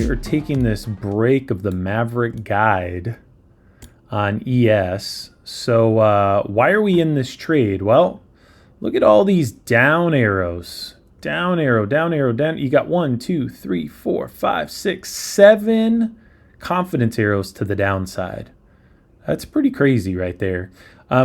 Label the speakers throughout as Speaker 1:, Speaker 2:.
Speaker 1: we are taking this break of the Maverick guide on ES. So why are we in this trade? Well, look at all these down arrows. Down arrow, down arrow, down. You got 1, 2, 3, 4, 5, 6, 7 confidence arrows to the downside. That's pretty crazy right there.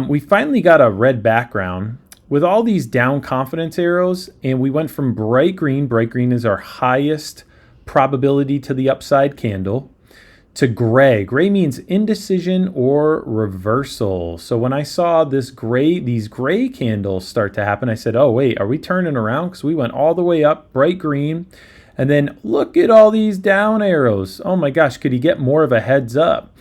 Speaker 1: We finally got a red background with all these down confidence arrows, and we went from bright green. Bright green is our highest probability to the upside candle, to gray. Gray means indecision or reversal. So when I saw these gray candles start to happen, I said, oh wait, are we turning around? Because we went all the way up, bright green, and then look at all these down arrows. Oh my gosh, could he get more of a heads up?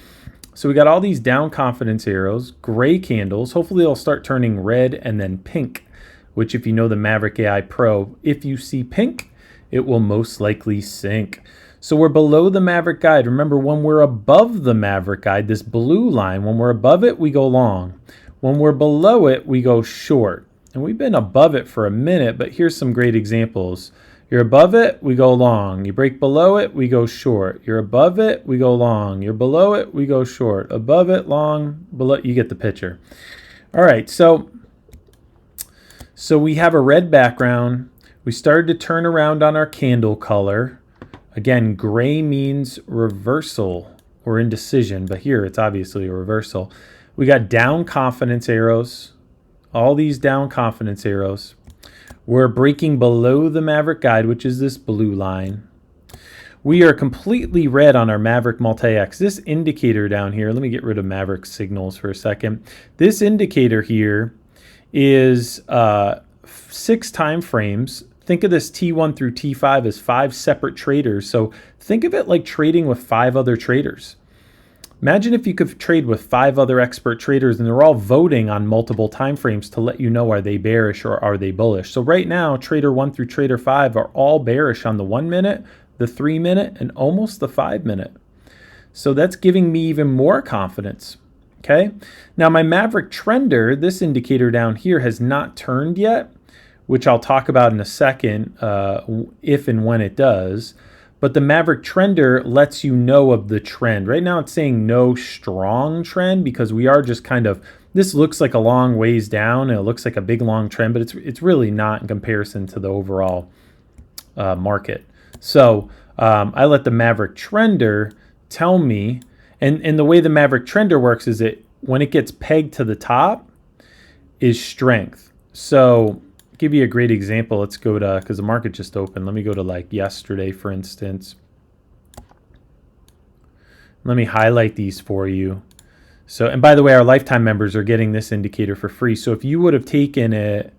Speaker 1: So we got all these down confidence arrows, gray candles. Hopefully they'll start turning red and then pink, which if you know the Maverick AI Pro, if you see pink, it will most likely sink. So we're below the Maverick guide. Remember, when we're above the Maverick guide, this blue line, when we're above it, we go long. When we're below it, we go short. And we've been above it for a minute, but here's some great examples. You're above it, we go long. You break below it, we go short. You're above it, we go long. You're below it, we go short. Above it, long, below, you get the picture. All right, so we have a red background. We started to turn around on our candle color. Again, gray means reversal or indecision, but here it's obviously a reversal. We got down confidence arrows, all these down confidence arrows. We're breaking below the Maverick guide, which is this blue line. We are completely red on our Maverick Multi-X. This indicator down here, let me get rid of Maverick signals for a second. This indicator here is 6 time frames. Think of this T1 through T5 as 5 separate traders. So think of it like trading with 5 other traders. Imagine if you could trade with 5 other expert traders and they're all voting on multiple time frames to let you know, are they bearish or are they bullish? So right now, trader 1 through trader 5 are all bearish on the 1 minute, the 3 minute, and almost the 5 minute. So that's giving me even more confidence. Okay. Now my Maverick trender, this indicator down here, has not turned yet, which I'll talk about in a second if and when it does. But the Maverick trender lets you know of the trend. Right now it's saying no strong trend because we are just kind of, this looks like a long ways down and it looks like a big long trend, but it's really not in comparison to the overall market. So I let the Maverick trender tell me, and the way the Maverick trender works is when it gets pegged to the top is strength. So give you a great example. Let's go to, because the market just opened, let me go to like yesterday, for instance. Let me highlight these for you. So, and by the way, our lifetime members are getting this indicator for free. So if you would have taken it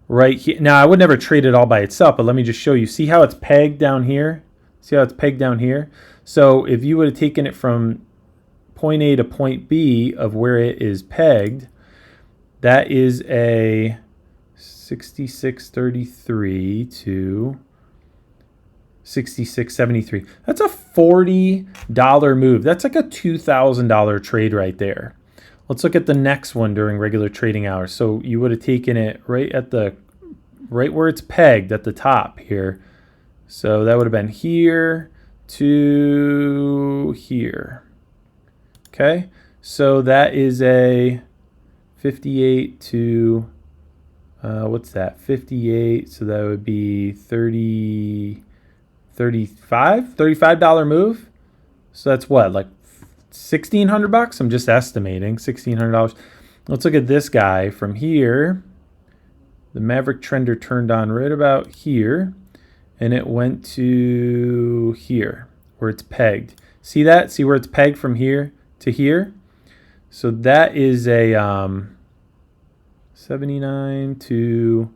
Speaker 1: right here, now I would never trade it all by itself, but let me just show you. See how it's pegged down here? See how it's pegged down here? So if you would have taken it from point A to point B of where it is pegged, that is a 66.33 to 66.73. That's a $40 move. That's like a $2,000 trade right there. Let's look at the next one during regular trading hours. So you would have taken it right where it's pegged at the top here. So that would have been here to here. Okay, so that is a 58 to what's that? 58. So that would be $35 move. So that's what, like $1,600? I'm just estimating $1,600. Let's look at this guy from here. The Maverick trender turned on right about here, and it went to here where it's pegged. See that? See where it's pegged from here to here? So that is a 79 to,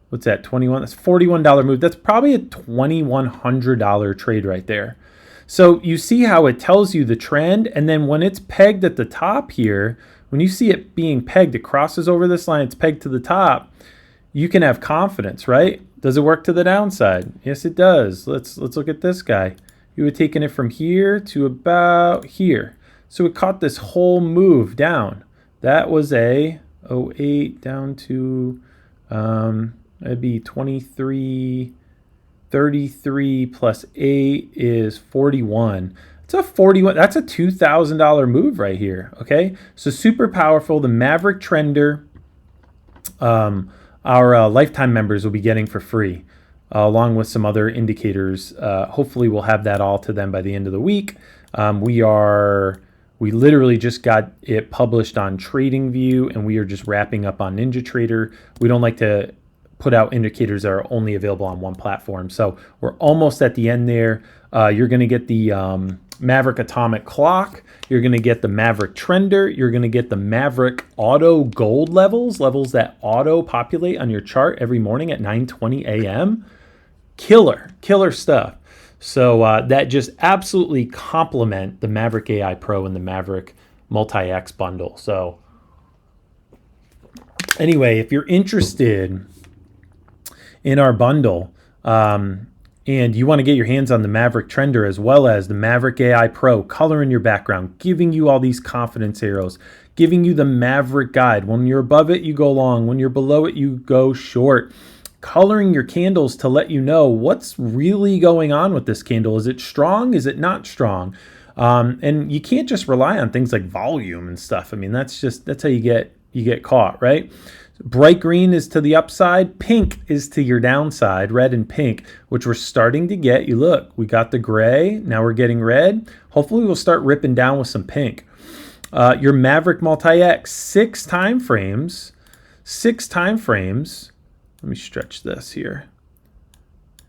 Speaker 1: what's that, 21? That's $41 move. That's probably a $2,100 trade right there. So you see how it tells you the trend, and then when it's pegged at the top here, when you see it being pegged, it crosses over this line, it's pegged to the top, you can have confidence, right? Does it work to the downside? Yes, it does. Let's look at this guy. You would have taken it from here to about here. So it caught this whole move down. That was a 08 down to that'd be 23 33 plus 8 is 41. It's a 41. That's a $2,000 move right here. Okay, so super powerful. The Maverick Trender, our lifetime members will be getting for free, along with some other indicators. Hopefully, we'll have that all to them by the end of the week. We literally just got it published on TradingView, and we are just wrapping up on NinjaTrader. We don't like to put out indicators that are only available on one platform. So we're almost at the end there. You're going to get the Maverick Atomic Clock. You're going to get the Maverick Trender. You're going to get the Maverick Auto Gold levels that auto populate on your chart every morning at 9:20 a.m. Killer stuff. So that just absolutely complement the Maverick AI Pro and the Maverick Multi-X bundle. So anyway, if you're interested in our bundle and you want to get your hands on the Maverick Trender as well as the Maverick AI Pro, color in your background, giving you all these confidence arrows, giving you the Maverick guide. When you're above it, you go long. When you're below it, you go short. Coloring your candles to let you know what's really going on with this candle. Is it strong? Is it not strong? And you can't just rely on things like volume and stuff. I mean, that's how you get caught, right? Bright green is to the upside, pink is to your downside, red and pink, which we're starting to get. You look, we got the gray, now we're getting red. Hopefully we'll start ripping down with some pink. Your Maverick Multi-X, 6 time frames. Let me stretch this here.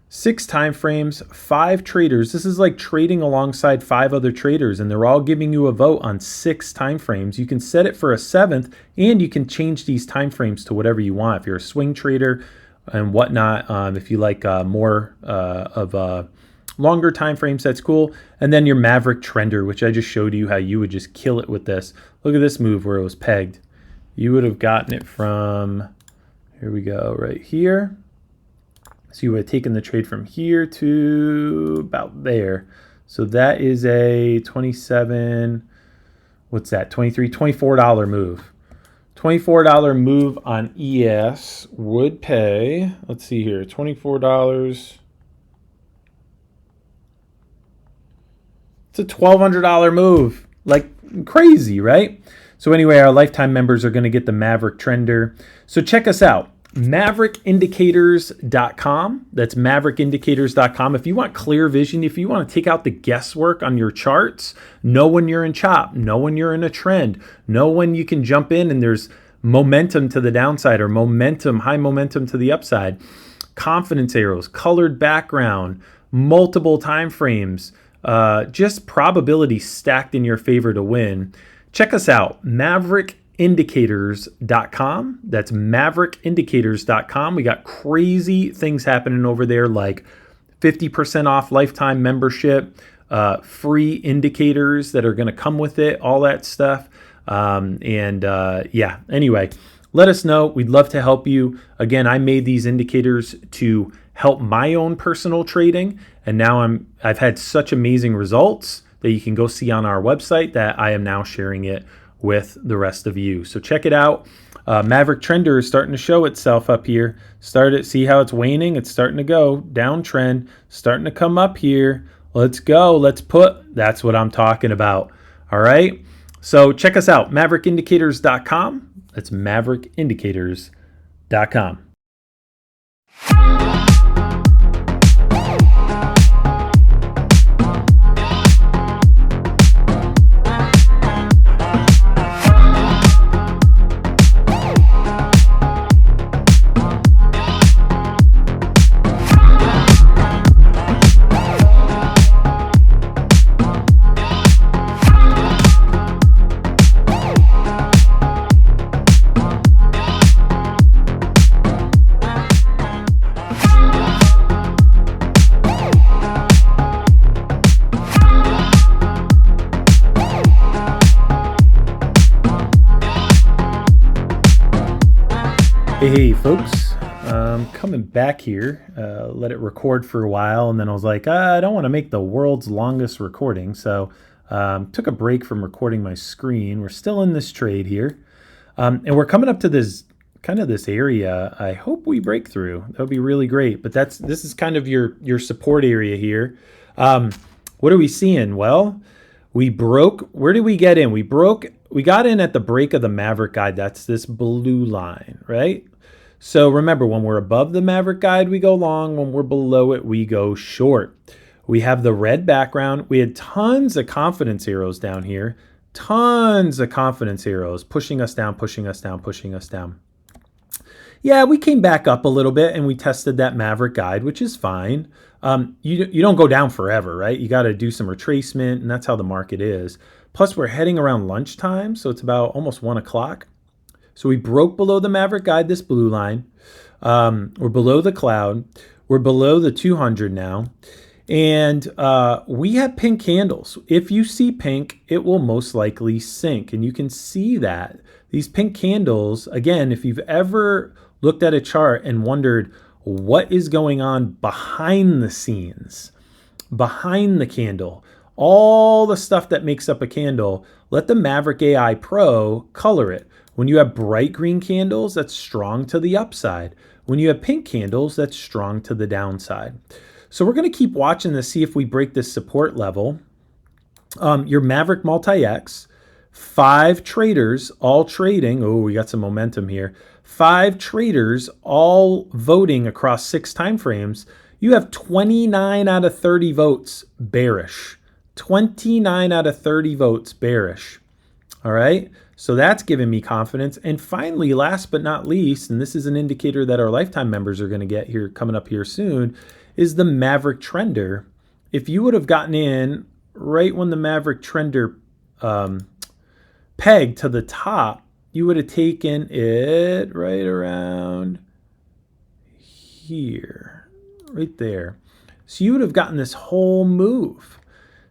Speaker 1: 6 time frames, 5 traders. This is like trading alongside 5 other traders, and they're all giving you a vote on 6 time frames. You can set it for a 7th, and you can change these time frames to whatever you want. If you're a swing trader and whatnot, if you like more of longer time frames, that's cool. And then your Maverick Trender, which I just showed you how you would just kill it with this. Look at this move where it was pegged. You would have gotten it from... Here we go, right here. So you would have taken the trade from here to about there. So that is a 27, what's that, $24 move. $24 move on ES would pay, let's see here, $24. It's a $1,200 move, like crazy, right? So anyway, our lifetime members are going to get the Maverick Trender. So check us out, MaverickIndicators.com. That's MaverickIndicators.com. If you want clear vision, if you want to take out the guesswork on your charts, know when you're in chop, know when you're in a trend, know when you can jump in and there's momentum to the downside or high momentum to the upside, confidence arrows, colored background, multiple time frames, just probability stacked in your favor to win. Check us out, MaverickIndicators.com. That's MaverickIndicators.com. We got crazy things happening over there, like 50% off lifetime membership, free indicators that are going to come with it, all that stuff. Yeah, anyway, let us know. We'd love to help you. Again, I made these indicators to help my own personal trading, and now I've had such amazing results that you can go see on our website that I am now sharing it with the rest of you. So check it out. Maverick Trender is starting to show itself up here. See how it's waning? It's starting to go downtrend, starting to come up here. Let's go. That's what I'm talking about. All right. So check us out, MaverickIndicators.com. That's MaverickIndicators.com. Hey folks, coming back here, let it record for a while, and then I was like, I don't want to make the world's longest recording, so took a break from recording my screen. We're still in this trade here, and we're coming up to this kind of this area I hope we break through. That would be really great. But this is kind of your support area here. What are we seeing? Well, we broke. Where did we get in? We got in at the break of the Maverick guide. That's this blue line, right? So remember, when we're above the Maverick guide, we go long. When we're below it, we go short. We have the red background. We had tons of confidence arrows down here. Tons of confidence arrows pushing us down, pushing us down, pushing us down. Yeah, we came back up a little bit and we tested that Maverick guide, which is fine. You don't go down forever, right? You got to do some retracement, and that's how the market is. Plus, we're heading around lunchtime, so it's about almost 1 o'clock. So we broke below the Maverick guide, this blue line. We're below the cloud. We're below the 200 now. And we have pink candles. If you see pink, it will most likely sink. And you can see that. These pink candles, again, if you've ever looked at a chart and wondered what is going on behind the scenes, behind the candle, all the stuff that makes up a candle, let the Maverick AI Pro color it. When you have bright green candles, that's strong to the upside. When you have pink candles, that's strong to the downside. So we're going to keep watching to see if we break this support level. Your Maverick Multi-X, 5 traders all trading. Oh, we got some momentum here. 5 traders all voting across 6 time frames. You have 29 out of 30 votes bearish. 29 out of 30 votes bearish. All right. So that's giving me confidence. And finally, last but not least, and this is an indicator that our lifetime members are going to get here coming up here soon, is the Maverick Trender. If you would have gotten in right when the Maverick Trender pegged to the top, you would have taken it right around here, right there. So you would have gotten this whole move.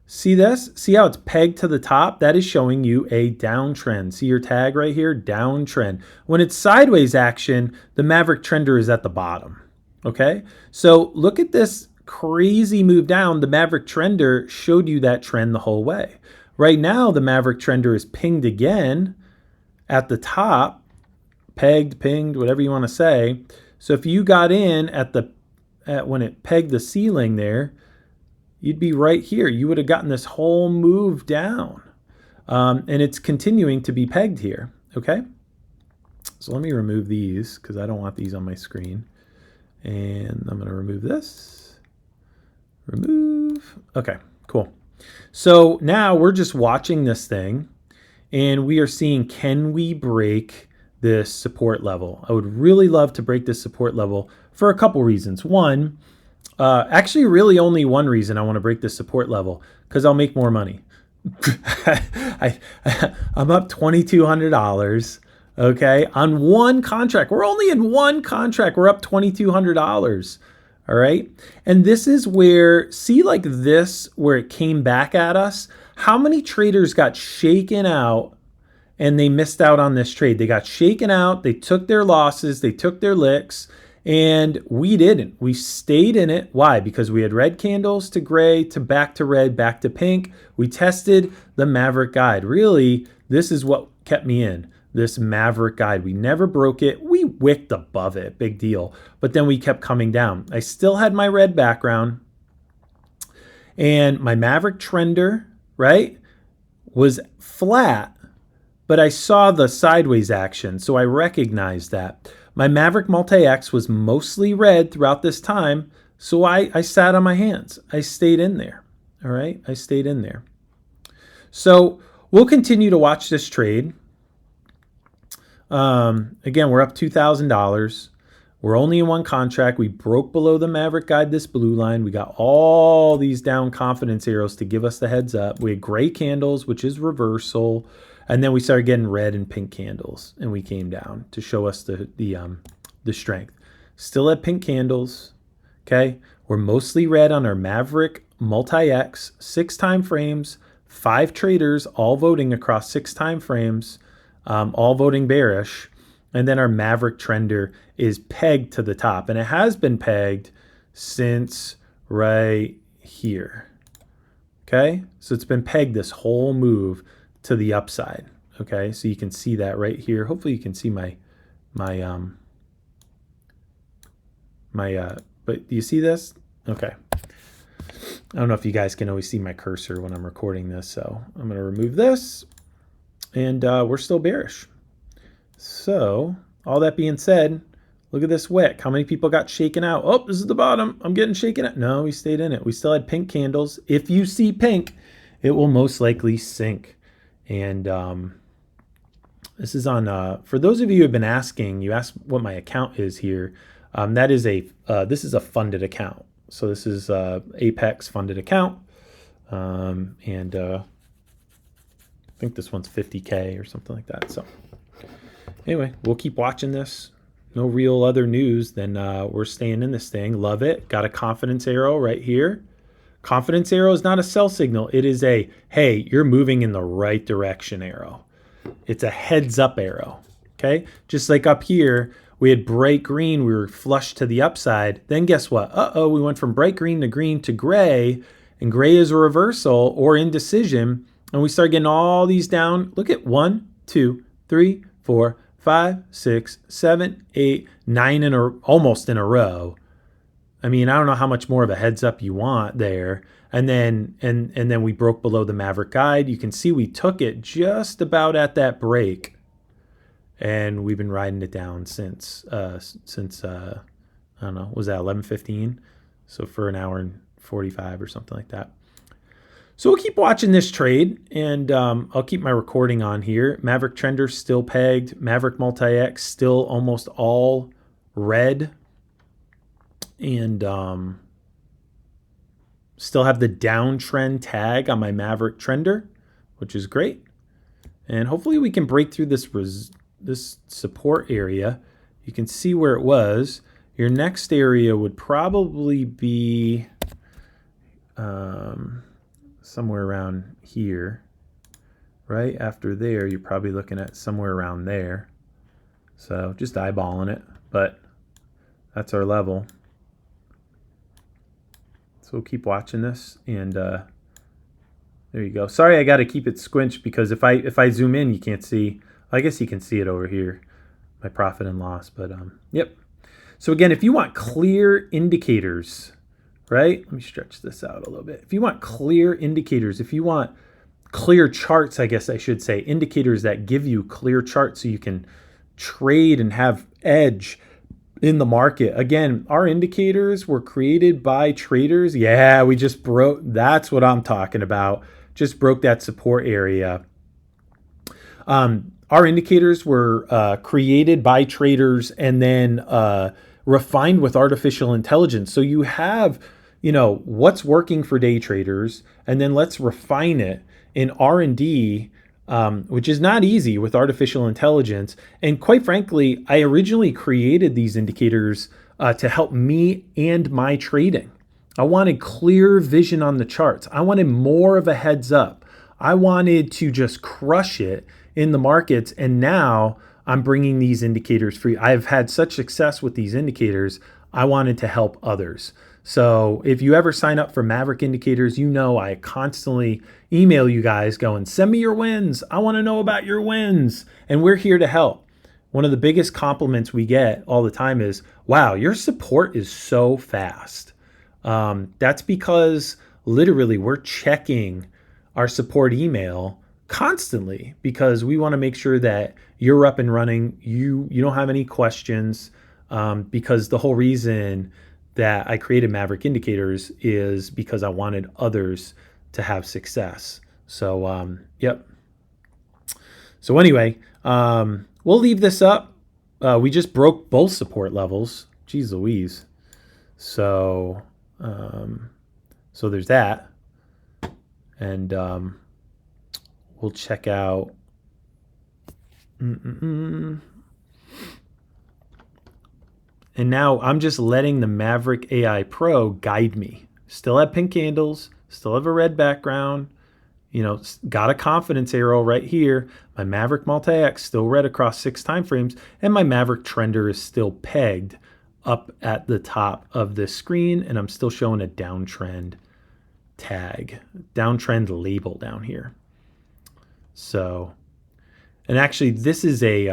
Speaker 1: See this? See how it's pegged to the top? That is showing you a downtrend. See your tag right here? Downtrend. When it's sideways action, the Maverick Trender is at the bottom. Okay? So look at this crazy move down. The Maverick Trender showed you that trend the whole way. Right now, the Maverick Trender is pinged again at the top. Pegged, pinged, whatever you want to say. So if you got in at when it pegged the ceiling there, you'd be right here. You would have gotten this whole move down. And it's continuing to be pegged here. Okay? So let me remove these because I don't want these on my screen. And I'm going to remove this. Remove. Okay, cool. So now we're just watching this thing and we are seeing, can we break this support level? I would really love to break this support level for a couple reasons. One, actually really only one reason I want to break this support level, because I'll make more money. I'm up $2,200. Okay, on one contract. We're only in one contract. We're up $2,200. All right. And this is where, see like this, where it came back at us. How many traders got shaken out and they missed out on this trade? They got shaken out. They took their losses. They took their licks. And we didn't. We stayed in it. Why? Because we had red candles to gray to back to red, back to pink. We tested the Maverick guide. Really, this is what kept me in. This Maverick guide. We never broke it. We wicked above it. Big deal. But then we kept coming down. I still had my red background. And my Maverick Trender, right, was flat. But I saw the sideways action. So I recognized that. My Maverick Multi-X was mostly red throughout this time. So I sat on my hands. I stayed in there. All right. I stayed in there. So we'll continue to watch this trade. Again, we're up $2,000. We're only in one contract. We broke below the Maverick guide, this blue line. We got all these down confidence arrows to give us the heads up. We had gray candles, which is reversal. And then we started getting red and pink candles, and we came down to show us the strength. Still at pink candles. Okay. We're mostly red on our Maverick Multi-X, 6 time frames, 5 traders, all voting across 6 time frames. All voting bearish. And then our Maverick Trender is pegged to the top. And it has been pegged since right here. Okay. So it's been pegged this whole move to the upside. Okay. So you can see that right here. Hopefully you can see my but do you see this? Okay. I don't know if you guys can always see my cursor when I'm recording this, so I'm going to remove this, and we're still bearish. So all that being said, look at this wick. How many people got shaken out? Oh, this is the bottom. I'm getting shaken out. No, we stayed in it. We still had pink candles. If you see pink, it will most likely sink. And this is on, for those of you who have been asking, you asked what my account is here. That is this is a funded account. So this is Apex funded account. And I think this one's 50K or something like that. So anyway, we'll keep watching this. No real other news than we're staying in this thing. Love it. Got a confidence arrow right here. Confidence arrow is not a sell signal. It is a, hey, you're moving in the right direction arrow. It's a heads up arrow. Okay. Just like up here, we had bright green. We were flush to the upside. Then guess what? We went from bright green to gray, and gray is a reversal or indecision. And we start getting all these down. Look at 1, 2, 3, 4, 5, 6, 7, 8, 9 almost in a row. I mean, I don't know how much more of a heads up you want there. And then we broke below the Maverick guide. You can see we took it just about at that break, and we've been riding it down since I don't know, was that 11:15? So for an hour and 45 or something like that. So we'll keep watching this trade, and I'll keep my recording on here. Maverick Trender still pegged. Maverick Multi-X still almost all red. And still have the downtrend tag on my Maverick Trender, which is great. And hopefully we can break through this support area. You can see where it was. Your next area would probably be somewhere around here. Right after there, you're probably looking at somewhere around there. So just eyeballing it, but that's our level. So we'll keep watching this, and there you go. Sorry, I got to keep it squinched because if I zoom in, you can't see. I guess you can see it over here, my profit and loss. But yep. So again, if you want clear indicators, right? Let me stretch this out a little bit. If you want clear indicators, if you want clear charts, I guess I should say, indicators that give you clear charts so you can trade and have edge in the market. Again, our indicators were created by traders. Yeah, we just broke. That's what I'm talking about. Just broke that support area. Our indicators were created by traders and then refined with artificial intelligence. So you have, what's working for day traders, and then let's refine it in R&D, which is not easy with artificial intelligence. And quite frankly, I originally created these indicators to help me and my trading. I wanted clear vision on the charts. I wanted more of a heads up. I wanted to just crush it in the markets. And now I'm bringing these indicators for you. I've had such success with these indicators. I wanted to help others. So if you ever sign up for Maverick Indicators, I constantly email you guys going, send me your wins. I want to know about your wins. And we're here to help. One of the biggest compliments we get all the time is, wow, your support is so fast. That's because literally we're checking our support email constantly because we want to make sure that you're up and running. You don't have any questions, because the whole reason that I created Maverick Indicators is because I wanted others to have success. So, yep. So anyway, we'll leave this up. We just broke both support levels. Jeez Louise. So, so there's that. And we'll check out. And now I'm just letting the Maverick AI Pro guide me. Still have pink candles, still have a red background, got a confidence arrow right here. My Maverick Multi-X still red across 6 time frames, and my Maverick Trender is still pegged up at the top of this screen, and I'm still showing a downtrend tag, downtrend label down here. So, and actually this is a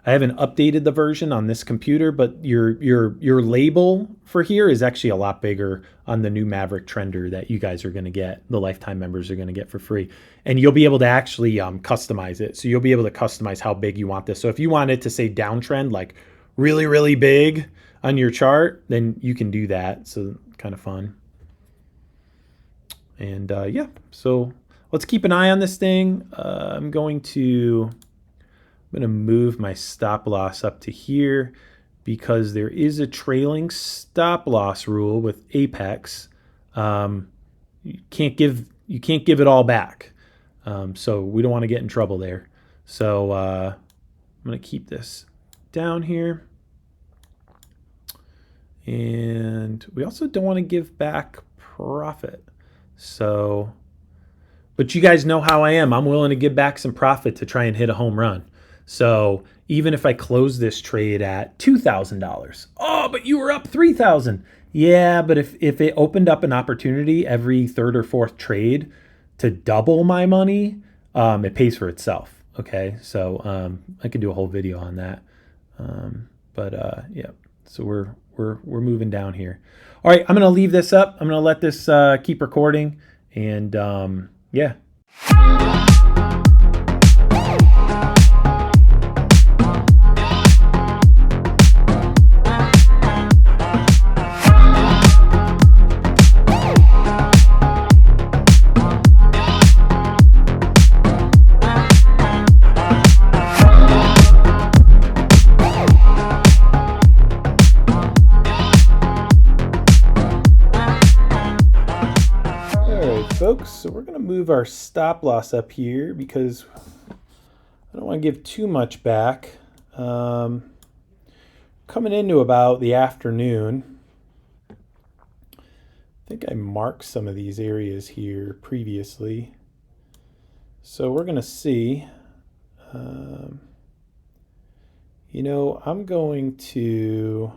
Speaker 1: I haven't updated the version on this computer, but your label for here is actually a lot bigger on the new Maverick Trender that you guys are going to get, the lifetime members are going to get for free. And you'll be able to actually customize it. So you'll be able to customize how big you want this. So if you want it to say downtrend, like really, really big on your chart, then you can do that. So kind of fun. And yeah, so let's keep an eye on this thing. I'm going to move my stop loss up to here because there is a trailing stop loss rule with Apex. You can't give it all back. So we don't want to get in trouble there. So I'm going to keep this down here. And we also don't want to give back profit. So, but you guys know how I am. I'm willing to give back some profit to try and hit a home run. So even if I close this trade at $2,000, oh, but you were up 3,000. Yeah, but if it opened up an opportunity every third or fourth trade to double my money, it pays for itself. Okay, so I could do a whole video on that. Yeah, so we're moving down here. All right, I'm gonna leave this up. I'm gonna let this keep recording, and yeah. Folks, so we're going to move our stop loss up here because I don't want to give too much back. Coming into about the afternoon, I think I marked some of these areas here previously. So we're going to see, you know, I'm going to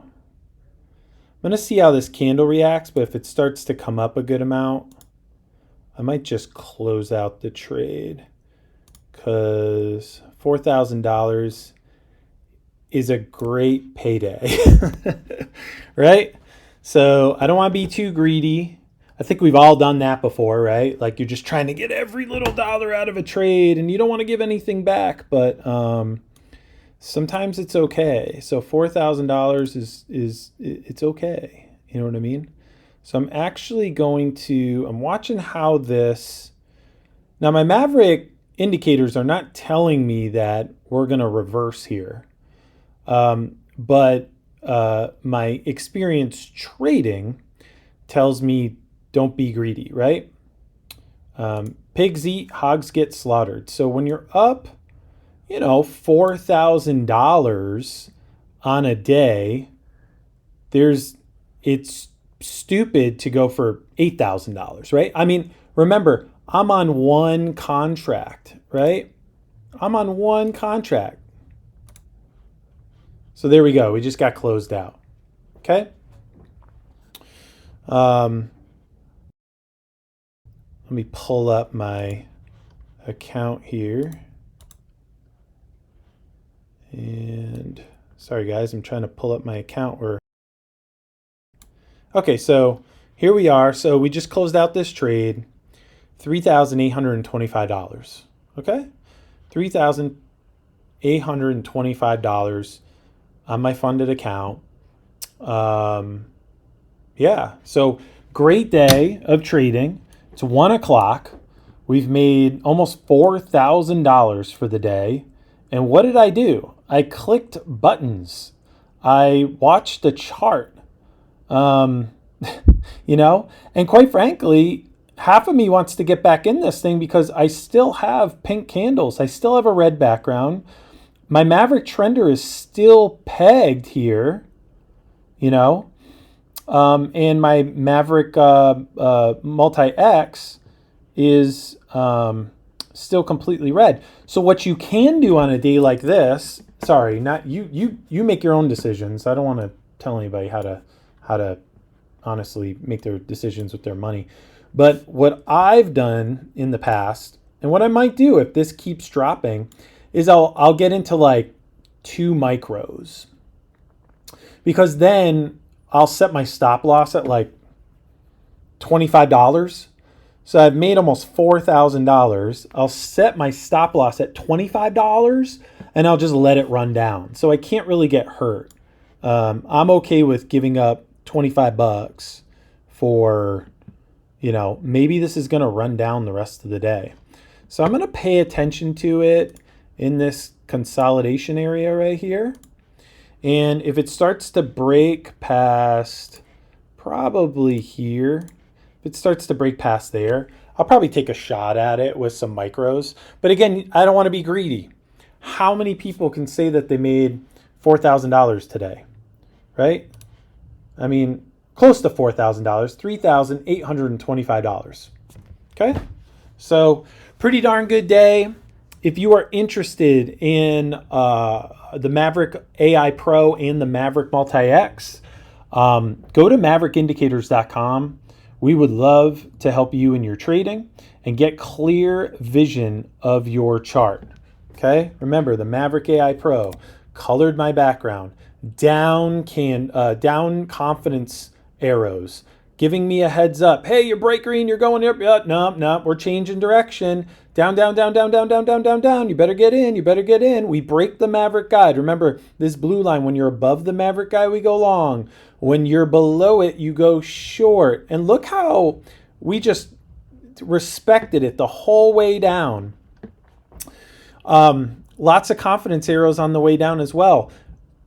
Speaker 1: see how this candle reacts, but if it starts to come up a good amount, I might just close out the trade because $4,000 is a great payday, right? So I don't want to be too greedy. I think we've all done that before, right? Like you're just trying to get every little dollar out of a trade and you don't want to give anything back, but sometimes it's okay. So $4,000 is it's okay. You know what I mean? So I'm actually I'm watching how this, now my Maverick indicators are not telling me that we're going to reverse here. But my experience trading tells me don't be greedy, right? Pigs eat, hogs get slaughtered. So when you're up, you know, $4,000 on a day, it's stupid to go for $8,000, right? I mean, remember, I'm on one contract, right? I'm on one contract. So there we go. We just got closed out. Okay. Let me pull up my account here. And sorry guys, I'm trying to pull up my account where okay, so here we are. So we just closed out this trade, $3,825. Okay, $3,825 on my funded account. Yeah, so great day of trading. It's 1 o'clock. We've made almost $4,000 for the day. And what did I do? I clicked buttons. I watched the chart. You know, and quite frankly, half of me wants to get back in this thing because I still have pink candles. I still have a red background. My Maverick Trender is still pegged here, you know, and my Maverick Multi-X is still completely red. So what you can do on a day like this, sorry, not you make your own decisions. I don't want to tell anybody how to honestly make their decisions with their money. But what I've done in the past, and what I might do if this keeps dropping, is I'll get into like 2 micros, because then I'll set my stop loss at like $25. So I've made almost $4,000. I'll set my stop loss at $25 and I'll just let it run down. So I can't really get hurt. I'm okay with giving up 25 bucks for, maybe this is going to run down the rest of the day. So I'm going to pay attention to it in this consolidation area right here. And if it starts to break past probably here, if it starts to break past there, I'll probably take a shot at it with some micros. But again, I don't want to be greedy. How many people can say that they made $4,000 today, right? I mean, close to $4,000, $3,825. Okay, so pretty darn good day. If you are interested in the Maverick AI Pro and the Maverick Multi-X, go to MaverickIndicators.com. We would love to help you in your trading and get clear vision of your chart. Okay, remember the Maverick AI Pro colored my background, down confidence arrows, giving me a heads up. Hey, you're bright green, you're going up. No, we're changing direction. Down, down, down, down, down, down, down, down, down. You better get in, you better get in. We break the Maverick guide. Remember this blue line, when you're above the Maverick guide, we go long. When you're below it, you go short. And look how we just respected it the whole way down. Lots of confidence arrows on the way down as well.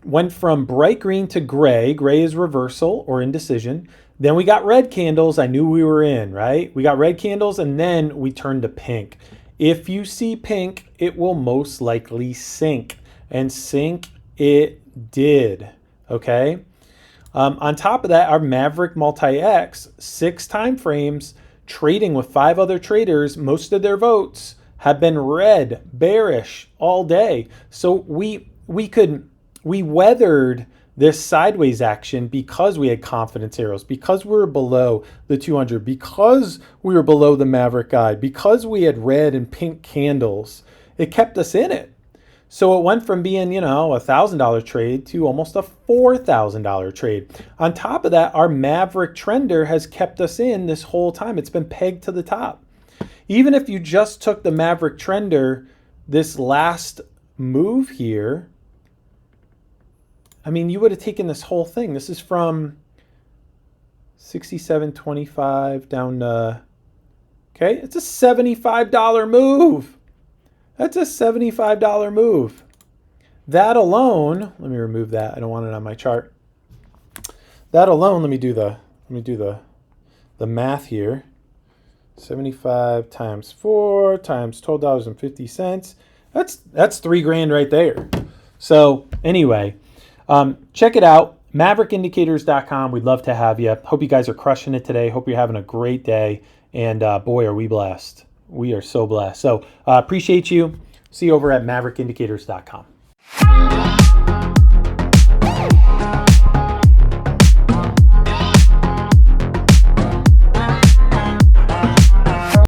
Speaker 1: Went from bright green to gray. Gray is reversal or indecision. Then we got red candles. I knew we were in, right? We got red candles and then we turned to pink. If you see pink, it will most likely sink. And sink it did, okay? On top of that, our Maverick Multi-X, 6 time frames, trading with 5 other traders, most of their votes have been red, bearish all day. So we weathered this sideways action because we had confidence arrows, because we were below the 200, because we were below the Maverick guide, because we had red and pink candles. It kept us in it. So it went from being, a $1,000 trade to almost a $4,000 trade. On top of that, our Maverick trender has kept us in this whole time. It's been pegged to the top. Even if you just took the Maverick trender, this last move here, I mean, you would have taken this whole thing. This is from 67.25 down to, okay, it's a $75 move. That's a $75 move. That alone, let me remove that. I don't want it on my chart. That alone, let me do the math here. 75 times 4 times $12.50. That's $3 grand right there. So anyway, check it out. MaverickIndicators.com. We'd love to have you. Hope you guys are crushing it today. Hope you're having a great day. And boy, are we blessed. We are so blessed. So appreciate you. See you over at MaverickIndicators.com.